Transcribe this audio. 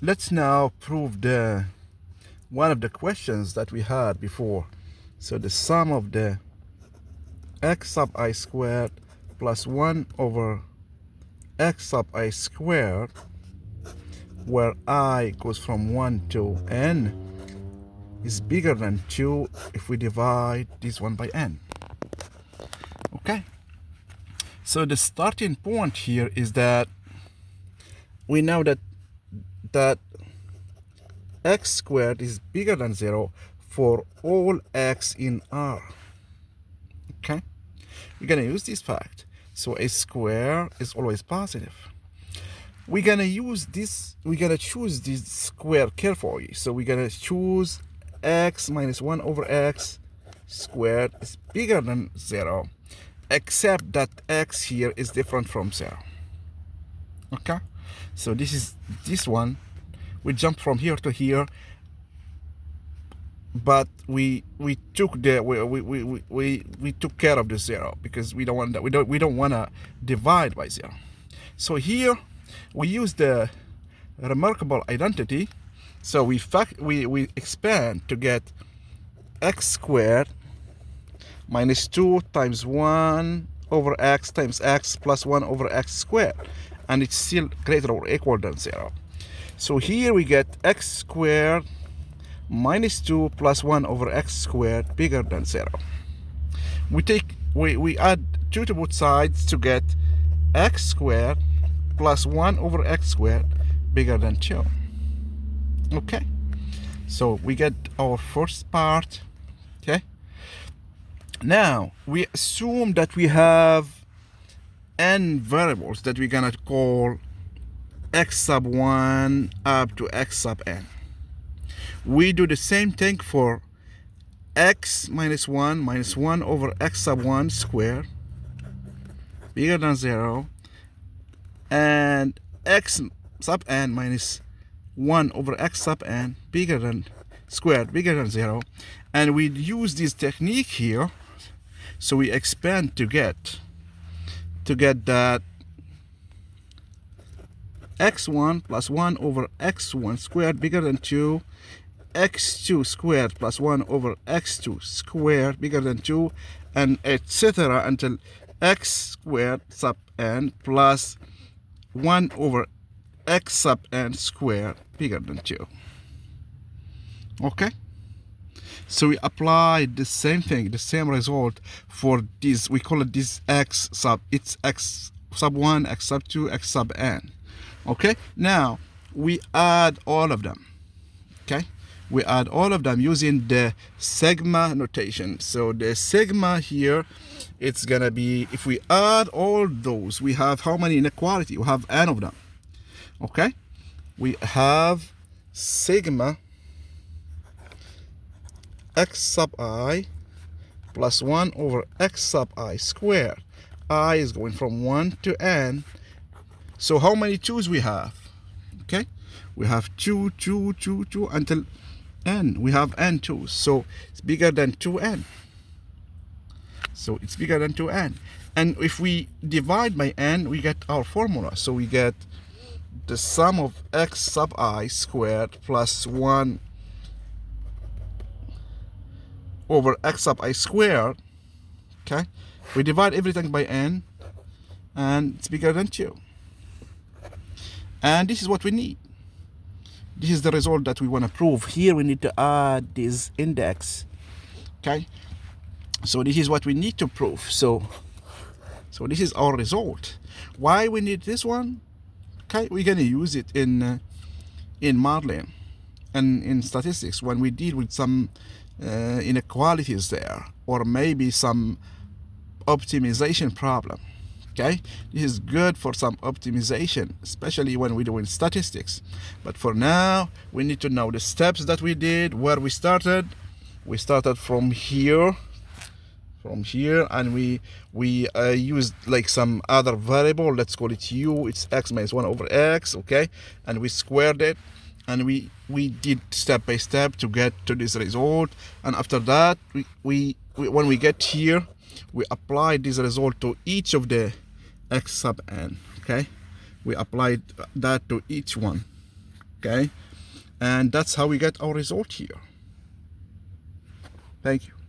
Let's now prove the one of the questions that we had before. So the sum of the x sub I squared plus 1 over x sub I squared, where I goes from 1 to n, is bigger than 2 if we divide this one by n. Okay, so the starting point here is that we know that x squared is bigger than 0 for all x in R. Okay, we're gonna use this fact. So a square is always positive. We're gonna use this, we're gonna choose this square carefully. So we're gonna choose x minus 1 over x squared is bigger than 0, except that x here is different from 0. Okay, so this is this one. We jump from here to here, but we took the we took care of the 0 because we don't want that. We don't want to divide by 0. So here we use the remarkable identity. So we expand to get x squared minus 2 times 1 over x times x plus 1 over x squared, and it's still greater or equal than 0. So here we get x squared minus 2 plus 1 over x squared bigger than 0. We add 2 to both sides to get x squared plus 1 over x squared bigger than 2. Okay, so we get our first part. Okay, now we assume that we have n variables that we're gonna call x sub 1 up to x sub n. We do the same thing for x minus 1 over x sub 1 squared bigger than 0, and x sub n minus 1 over x sub n bigger than squared bigger than 0. And we use this technique here, so we expand to get that x1 plus 1 over x1 squared bigger than 2, x2 squared plus 1 over x2 squared bigger than 2, and etc. until x squared sub n plus 1 over x sub n squared bigger than 2. Okay, so we apply the same thing, the same result for this. We call it this x sub, it's x sub 1, x sub 2, x sub n. Okay, now we add all of them. Okay, we add all of them using the sigma notation. So the sigma here, it's gonna be, if we add all those, we have how many inequality? We have n of them. Okay, we have sigma x sub I plus 1 over x sub I squared. I is going from 1 to n. So how many 2's we have? Okay, we have 2, 2, 2, 2 until n. We have n 2's, so it's bigger than 2n. So it's bigger than 2n. And if we divide by n, we get our formula. So we get the sum of x sub I squared plus 1 over x sub I squared. Okay, we divide everything by n, and it's bigger than 2. And this is what we need. This is the result that we want to prove. Here we need to add this index. Okay, so this is what we need to prove. So this is our result. Why we need this one? Okay, we're gonna use it in modeling and in statistics when we deal with some inequalities there, or maybe some optimization problem. Okay, this is good for some optimization, especially when we're doing statistics. But for now, we need to know the steps that we did, where we started. We started from here, and we used like some other variable. Let's call it u. It's x minus 1 over x. Okay, and we squared it, and we did step by step to get to this result. And after that, we when we get here, we apply this result to each of the x sub n. Okay, we applied that to each one. Okay, and that's how we get our result here. Thank you.